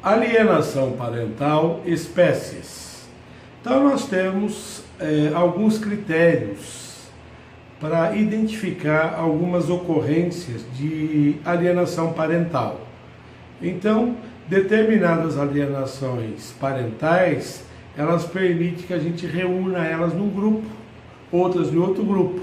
Alienação parental, espécies. Então nós temos alguns critérios para identificar algumas ocorrências de alienação parental. Então, determinadas alienações parentais, elas permitem que a gente reúna elas num grupo, outras em outro grupo.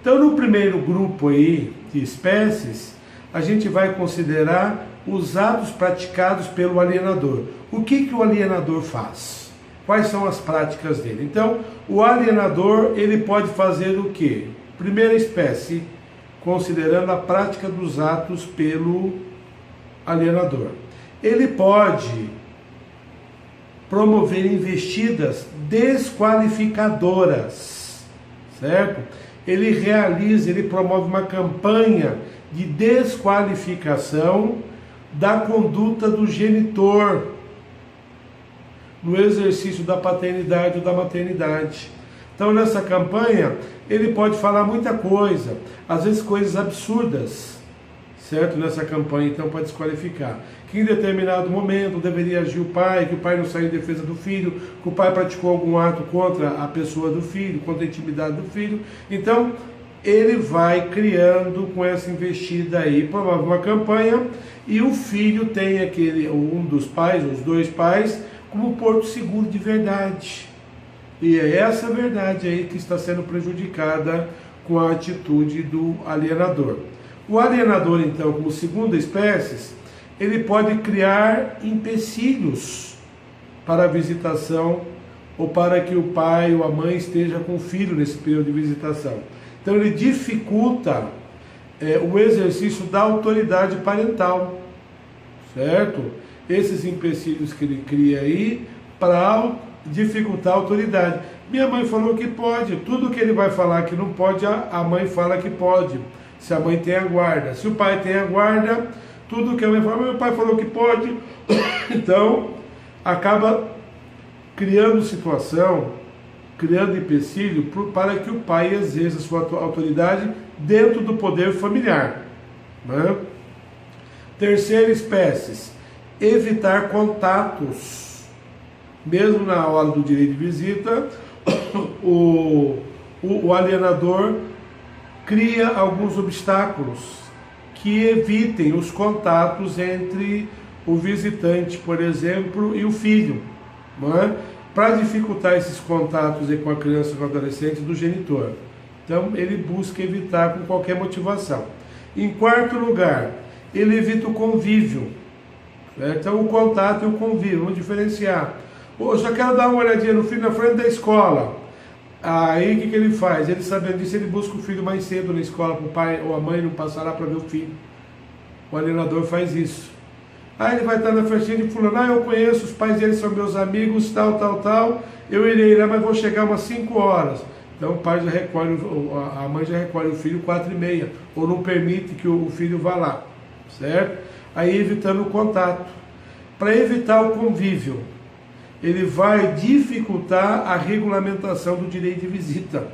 Então, no primeiro grupo aí de espécies, a gente vai considerar os atos praticados pelo alienador. O que o alienador faz? Quais são as práticas dele? Então, o alienador, ele pode fazer o quê? Primeira espécie, considerando a prática dos atos pelo alienador. Ele pode promover investidas desqualificadoras, certo? Ele promove uma campanha de desqualificação da conduta do genitor no exercício da paternidade ou da maternidade. Então, nessa campanha, ele pode falar muita coisa, às vezes coisas absurdas, certo? Nessa campanha, então, para desqualificar. Que em determinado momento deveria agir o pai, que o pai não saiu em defesa do filho, que o pai praticou algum ato contra a pessoa do filho, contra a intimidade do filho. Então, ele vai criando com essa investida aí, promove uma campanha, e o filho tem um dos pais, os dois pais, como porto seguro de verdade. E é essa verdade aí que está sendo prejudicada com a atitude do alienador. O alienador, então, como segunda espécie, ele pode criar empecilhos para a visitação ou para que o pai ou a mãe esteja com o filho nesse período de visitação. Então ele dificulta o exercício da autoridade parental, certo? Esses empecilhos que ele cria aí para dificultar a autoridade. Minha mãe falou que pode, tudo que ele vai falar que não pode, a mãe fala que pode, se a mãe tem a guarda. Se o pai tem a guarda, tudo que a mãe fala, meu pai falou que pode, então acaba criando situação, criando empecilho para que o pai exerça sua autoridade dentro do poder familiar, né? Terceira espécie, evitar contatos. Mesmo na hora do direito de visita, o alienador cria alguns obstáculos que evitem os contatos entre o visitante, por exemplo, e o filho, não é? Para dificultar esses contatos com a criança e com o adolescente do genitor. Então, ele busca evitar com qualquer motivação. Em quarto lugar, ele evita o convívio. Então, o contato e o convívio, vamos diferenciar. Eu só quero dar uma olhadinha no filho na frente da escola. Aí, o que ele faz? Ele, sabendo disso, ele busca o filho mais cedo na escola, para o pai ou a mãe não passar lá para ver o filho. O alienador faz isso. Aí ele vai estar na festinha de fulano, eu conheço, os pais dele são meus amigos, tal, eu irei lá, mas vou chegar umas 5 horas. Então o pai já recolhe, a mãe já recolhe o filho 4h30, ou não permite que o filho vá lá, certo? Aí evitando o contato. Para evitar o convívio, ele vai dificultar a regulamentação do direito de visita,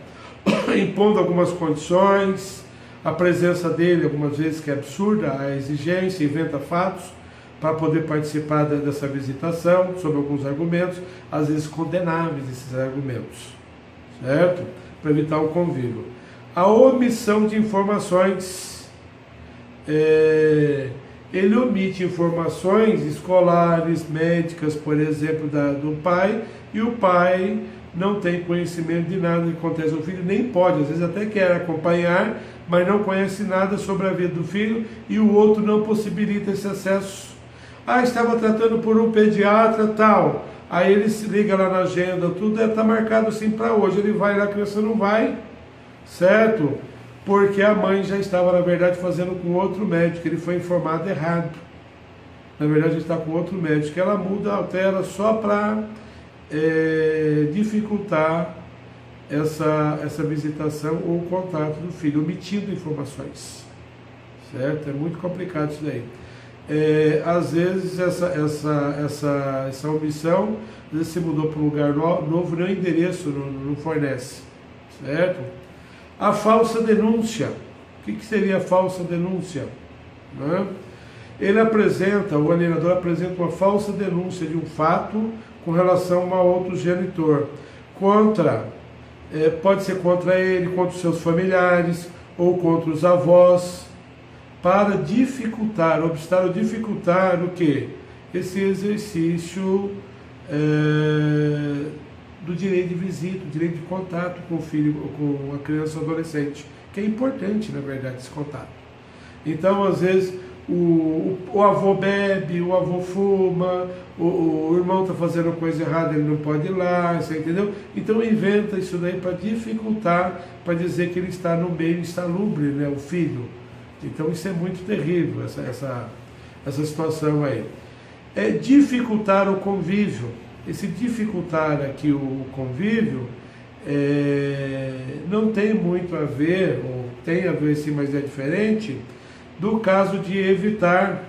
impondo algumas condições, a presença dele algumas vezes que é absurda, a exigência, inventa fatos, para poder participar dessa visitação, sob alguns argumentos, às vezes condenáveis esses argumentos, certo? Para evitar o convívio. A omissão de informações, ele omite informações escolares, médicas, por exemplo, do pai, e o pai não tem conhecimento de nada que acontece ao filho, nem pode, às vezes até quer acompanhar, mas não conhece nada sobre a vida do filho, e o outro não possibilita esse acesso. Estava tratando por um pediatra, tal. Aí ele se liga lá na agenda, tudo está marcado assim para hoje. Ele vai lá, a criança não vai, certo? Porque a mãe já estava, na verdade, fazendo com outro médico. Ele foi informado errado. Na verdade, está com outro médico. Ela muda, altera só para dificultar essa visitação ou o contato do filho, omitindo informações, certo? É muito complicado isso daí. Às vezes essa omissão, às vezes se mudou para um lugar novo, nem o endereço não fornece, certo? A falsa denúncia. O que seria a falsa denúncia? Né? o alienador apresenta uma falsa denúncia de um fato com relação a outro genitor, pode ser contra ele, contra os seus familiares ou contra os avós, para dificultar o quê? Esse exercício do direito de visita, do direito de contato com o filho, com a criança ou adolescente, que é importante, na verdade, esse contato. Então, às vezes, o avô bebe, o avô fuma, o irmão está fazendo coisa errada, ele não pode ir lá, você entendeu? Então inventa isso daí para dificultar, para dizer que ele está no meio insalubre, né, o filho. Então isso é muito terrível, essa situação aí. É dificultar o convívio. Esse dificultar aqui o convívio não tem muito a ver, ou tem a ver sim, mas é diferente, do caso de evitar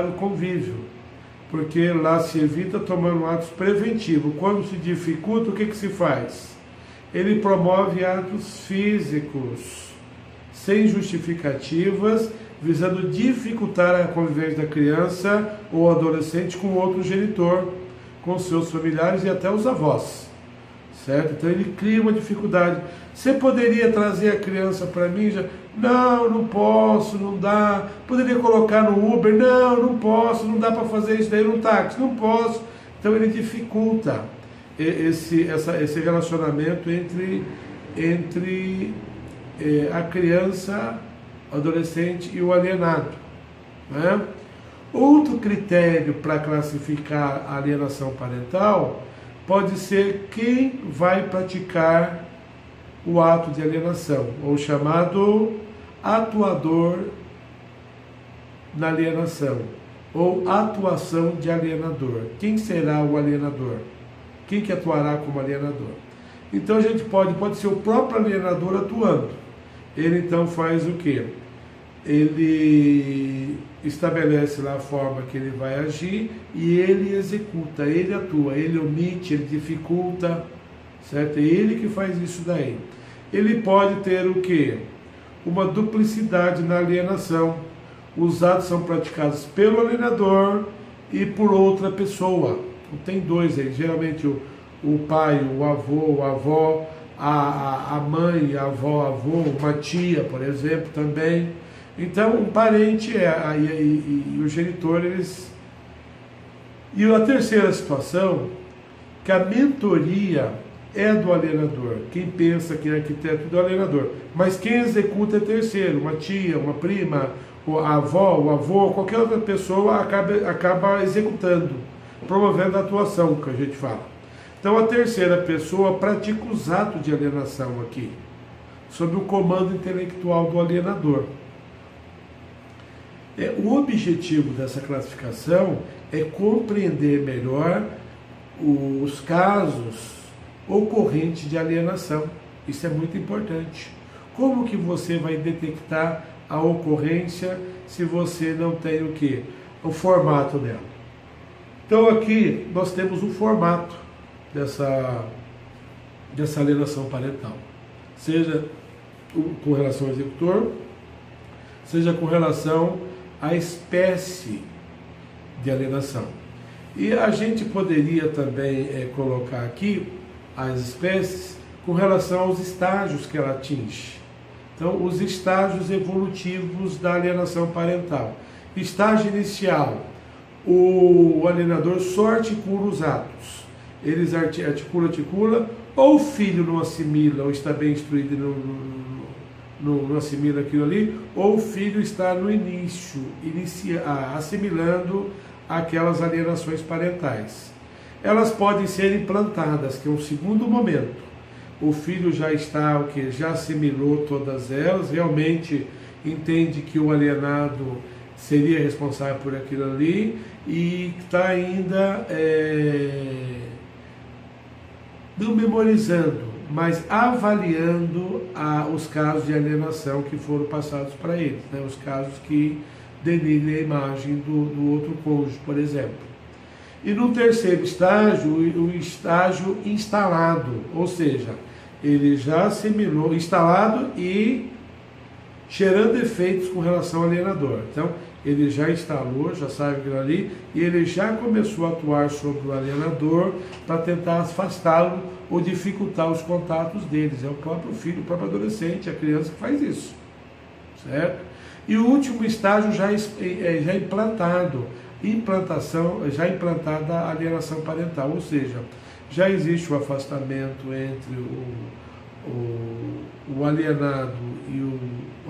o convívio, porque lá se evita tomando atos preventivos. Quando se dificulta, o que se faz? Ele promove atos físicos, sem justificativas, visando dificultar a convivência da criança ou adolescente com outro genitor, com seus familiares e até os avós. Certo? Então ele cria uma dificuldade. Você poderia trazer a criança para mim? Não posso, não dá. Poderia colocar no Uber? Não posso, não dá para fazer isso daí no táxi, não posso. Então ele dificulta esse relacionamento entre a criança, adolescente e o alienado. Né? Outro critério para classificar a alienação parental pode ser quem vai praticar o ato de alienação, ou chamado atuador na alienação, ou atuação de alienador. Quem será o alienador? Quem que atuará como alienador? Então a gente pode ser o próprio alienador atuando. Ele então faz o quê? Ele estabelece lá a forma que ele vai agir e ele executa, ele atua, ele omite, ele dificulta, certo? É ele que faz isso daí. Ele pode ter o quê? Uma duplicidade na alienação. Os atos são praticados pelo alienador e por outra pessoa. Então, tem dois aí, geralmente o pai, o avô, a avó, a mãe, a avó, avô, uma tia, por exemplo, também. Então, um parente e o genitor, eles... E a terceira situação, que a mentoria é do alienador. Quem pensa que é arquiteto é do alienador. Mas quem executa é terceiro, uma tia, uma prima, a avó, o avô, qualquer outra pessoa acaba executando, promovendo a atuação, que a gente fala. Então, a terceira pessoa pratica os atos de alienação aqui, sob o comando intelectual do alienador. O objetivo dessa classificação é compreender melhor os casos ocorrentes de alienação. Isso é muito importante. Como que você vai detectar a ocorrência se você não tem o quê? O formato dela. Então aqui nós temos um formato dessa alienação parental. Seja com relação ao executor, seja com relação à espécie de alienação. E a gente poderia também colocar aqui as espécies com relação aos estágios que ela atinge. Então, os estágios evolutivos da alienação parental. Estágio inicial, o alienador só articula os atos. Eles articula, ou o filho não assimila, ou está bem instruído e não assimila aquilo ali, ou o filho está no início, assimilando aquelas alienações parentais. Elas podem ser implantadas, que é um segundo momento. O filho já está, já assimilou todas elas, realmente entende que o alienado seria responsável por aquilo ali e está ainda não memorizando, mas avaliando os casos de alienação que foram passados para eles, né? Os casos que denigrem a imagem do outro cônjuge, por exemplo. E no terceiro estágio, o estágio instalado, ou seja, ele já assimilou, instalado e gerando efeitos com relação ao alienador. Então, ele já instalou, já sabe aquilo ali, e ele já começou a atuar sobre o alienador para tentar afastá-lo ou dificultar os contatos deles. É o próprio filho, o próprio adolescente, a criança que faz isso, certo? E o último estágio já implantado, já implantada a alienação parental, ou seja, já existe o afastamento entre o alienado e o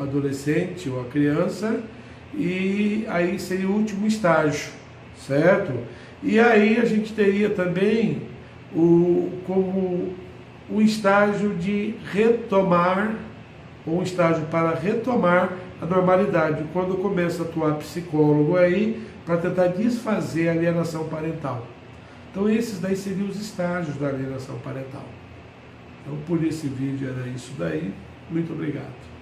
adolescente ou a criança, e aí seria o último estágio, certo? E aí a gente teria também como o estágio de retomar, ou um estágio para retomar a normalidade, quando começa a atuar psicólogo aí, para tentar desfazer a alienação parental. Então esses daí seriam os estágios da alienação parental. Então por esse vídeo era isso daí. Muito obrigado.